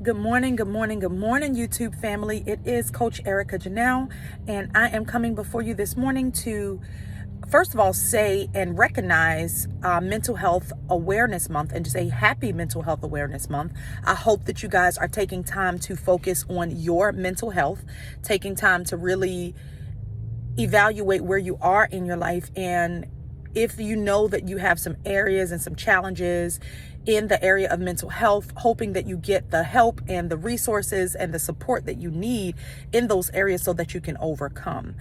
Good morning, good morning, good morning, YouTube family. It is Coach Erica Janelle, and I am coming before you this morning to, first of all, say and recognize Mental Health Awareness Month and just a happy Mental Health Awareness Month. I hope that you guys are taking time to focus on your mental health, taking time to really evaluate where you are in your life, and if you know that you have some areas and some challenges in the area of mental health, hoping that you get the help and the resources and the support that you need in those areas so that you can overcome.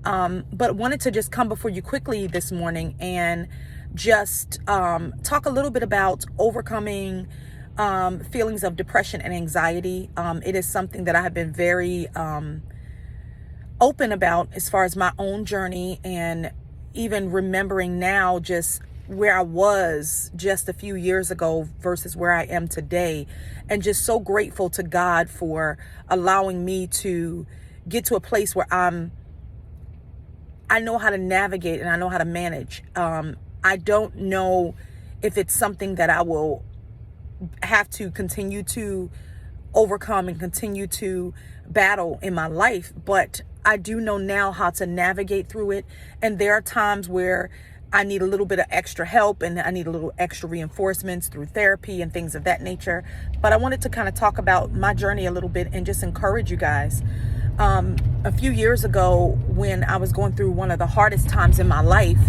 But wanted to just come before you quickly this morning and just talk a little bit about overcoming feelings of depression and anxiety. It is something that I have been very open about as far as my own journey, and even remembering now just where I was just a few years ago versus where I am today. And just so grateful to God for allowing me to get to a place where I know how to navigate and I know how to manage. I don't know if it's something that I will have to continue to overcome and continue to battle in my life, but I do know now how to navigate through it. And there are times where I need a little bit of extra help and I need a little extra reinforcements through therapy and things of that nature. But I wanted to kind of talk about my journey a little bit and just encourage you guys. A few years ago, when I was going through one of the hardest times in my life,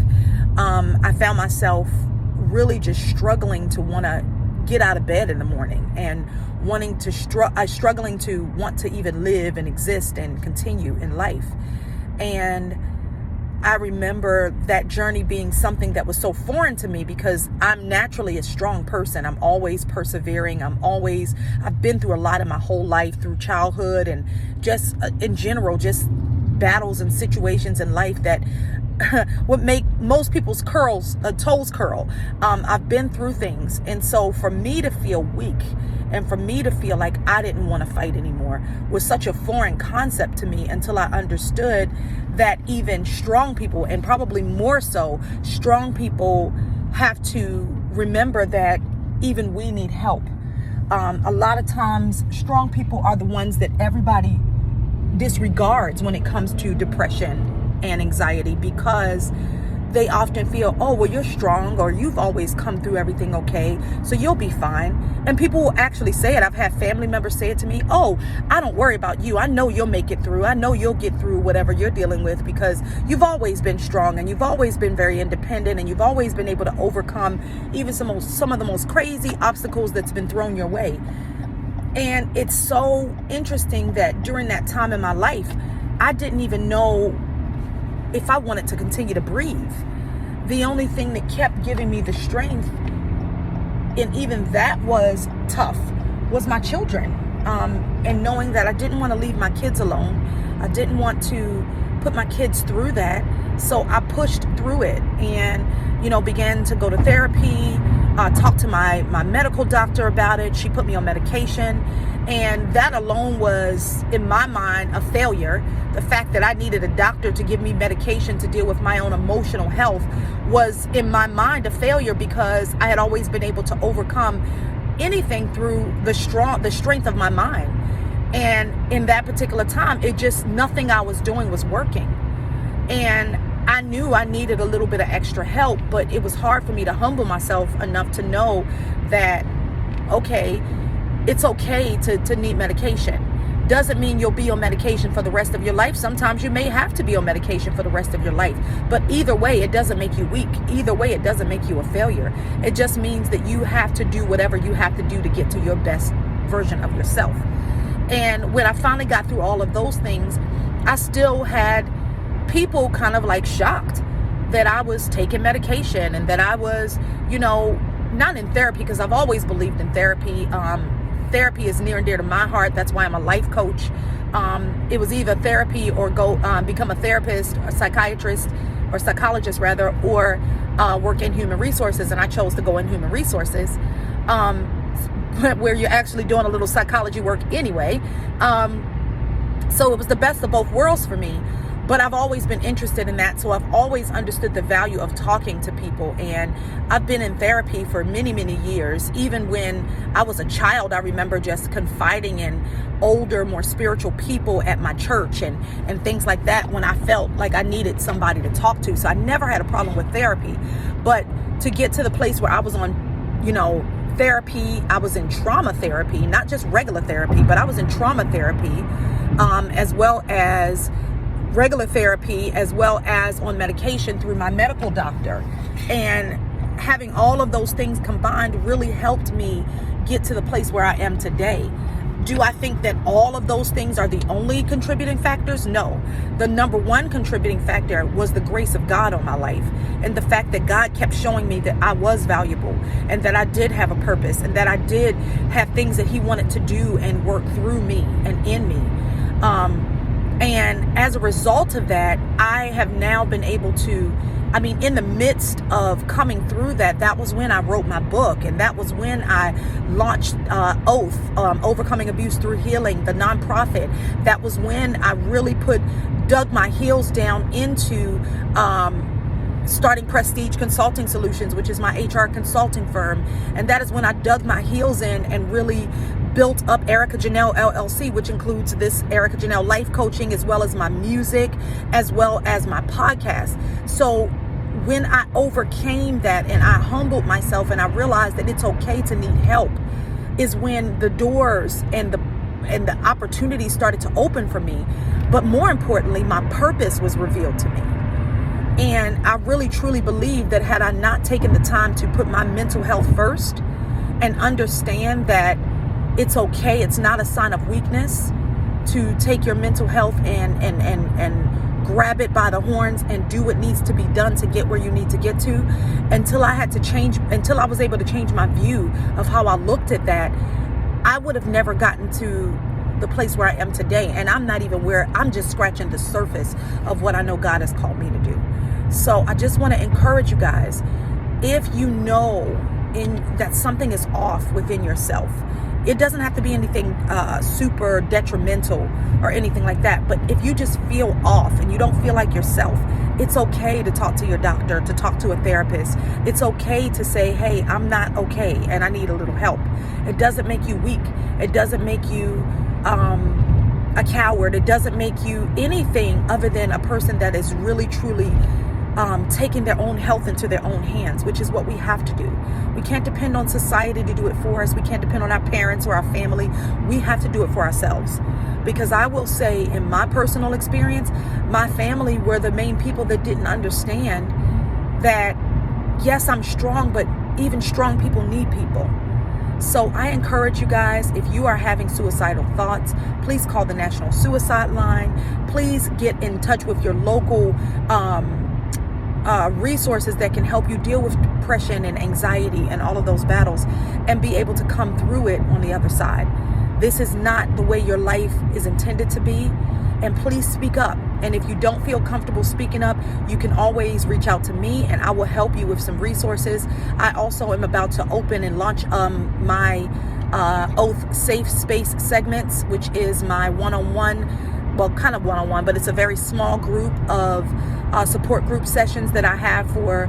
I found myself really just struggling to want to get out of bed in the morning and wanting to struggling to want to even live and exist and continue in life. And I remember that journey being something that was so foreign to me because I'm naturally a strong person. I'm always persevering. I've been through a lot in my whole life, through childhood and just in general, just battles and situations in life that would make most people's toes curl. I've been through things. And so for me to feel weak and for me to feel like I didn't want to fight anymore was such a foreign concept to me until I understood that even strong people, and probably more so, strong people have to remember that even we need help. A lot of times, strong people are the ones that everybody disregards when it comes to depression and anxiety, because they often feel, oh, well, you're strong, or you've always come through everything okay, so you'll be fine. And people will actually say it. I've had family members say it to me, oh, I don't worry about you. I know you'll make it through. I know you'll get through whatever you're dealing with because you've always been strong and you've always been very independent and you've always been able to overcome even some of the most crazy obstacles that's been thrown your way. And it's so interesting that during that time in my life, I didn't even know if I wanted to continue to breathe. The only thing that kept giving me the strength, and even that was tough, was my children. And knowing that I didn't want to leave my kids alone. I didn't want to put my kids through that. So I pushed through it and, began to go to therapy, talk to my medical doctor about it. She put me on medication. And that alone was, in my mind, a failure. The fact that I needed a doctor to give me medication to deal with my own emotional health was, in my mind, a failure, because I had always been able to overcome anything through the strength of my mind. And in that particular time, nothing I was doing was working. And I knew I needed a little bit of extra help, but it was hard for me to humble myself enough to know that, okay, it's okay to need medication. Doesn't mean you'll be on medication for the rest of your life. Sometimes you may have to be on medication for the rest of your life. But either way, it doesn't make you weak. Either way, it doesn't make you a failure. It just means that you have to do whatever you have to do to get to your best version of yourself. And when I finally got through all of those things, I still had people kind of like shocked that I was taking medication and that I was, not in therapy, because I've always believed in therapy. Therapy is near and dear to my heart. That's why I'm a life coach. It was either therapy or go become a therapist, a psychiatrist, or psychologist rather, or work in human resources. And I chose to go in human resources, where you're actually doing a little psychology work anyway. So it was the best of both worlds for me. But I've always been interested in that. So I've always understood the value of talking to people. And I've been in therapy for many, many years. Even when I was a child, I remember just confiding in older, more spiritual people at my church and things like that when I felt like I needed somebody to talk to. So I never had a problem with therapy. But to get to the place where I was on, therapy, I was in trauma therapy, not just regular therapy, but I was in trauma therapy, as well as regular therapy, as well as on medication through my medical doctor. And having all of those things combined really helped me get to the place where I am today. Do I think that all of those things are the only contributing factors? No. The number one contributing factor was the grace of God on my life, and the fact that God kept showing me that I was valuable, and that I did have a purpose, and that I did have things that He wanted to do and work through me and in me. And as a result of that, I have now been able to, in the midst of coming through that was when I wrote my book. And that was when I launched Oath, Overcoming Abuse Through Healing, the nonprofit. That was when I really dug my heels down into starting Prestige Consulting Solutions, which is my HR consulting firm. And that is when I dug my heels in and really built up Erica Janelle LLC, which includes this Erica Janelle life coaching, as well as my music, as well as my podcast. So when I overcame that and I humbled myself and I realized that it's okay to need help, is when the doors and the opportunities started to open for me. But more importantly, my purpose was revealed to me. And I really truly believe that had I not taken the time to put my mental health first and understand that it's okay, it's not a sign of weakness to take your mental health and grab it by the horns and do what needs to be done to get where you need to get to, until I was able to change my view of how I looked at that, I would have never gotten to the place where I am today. And I'm just scratching the surface of what I know God has called me to do. So I just want to encourage you guys, if you know that something is off within yourself, it doesn't have to be anything super detrimental or anything like that. But if you just feel off and you don't feel like yourself, it's okay to talk to your doctor, to talk to a therapist. It's okay to say, hey, I'm not okay and I need a little help. It doesn't make you weak. It doesn't make you a coward. It doesn't make you anything other than a person that is really, truly taking their own health into their own hands, which is what we have to do. We can't depend on society to do it for us. We can't depend on our parents or our family. We have to do it for ourselves. Because I will say, in my personal experience, my family were the main people that didn't understand that, yes, I'm strong, but even strong people need people. So I encourage you guys, if you are having suicidal thoughts, please call the National Suicide Line. Please get in touch with your local resources that can help you deal with depression and anxiety and all of those battles and be able to come through it on the other side. This is not the way your life is intended to be. And please speak up. And if you don't feel comfortable speaking up, you can always reach out to me and I will help you with some resources. I also am about to open and launch my Oath Safe Space segments, which is my one-on-one, well, kind of one-on-one, but it's a very small group of support group sessions that I have for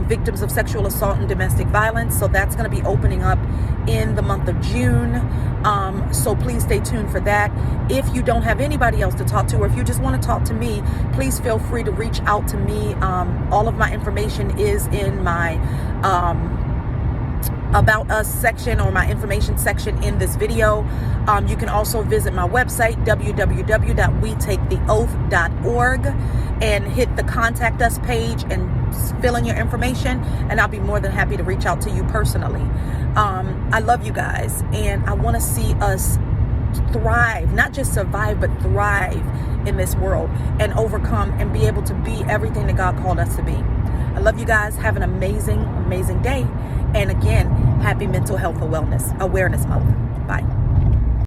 victims of sexual assault and domestic violence. So that's going to be opening up in the month of June. So please stay tuned for that. If you don't have anybody else to talk to, or if you just want to talk to me, please feel free to reach out to me. All of my information is in my About Us section, or my information section in this video. You can also visit my website, www.wetaketheoath.org, and hit the contact us page and fill in your information, and I'll be more than happy to reach out to you personally. I love you guys, and I want to see us thrive, not just survive, but thrive in this world and overcome and be able to be everything that God called us to be. I love you guys. Have an amazing, amazing day. And again, happy Mental Health Awareness Month. Bye.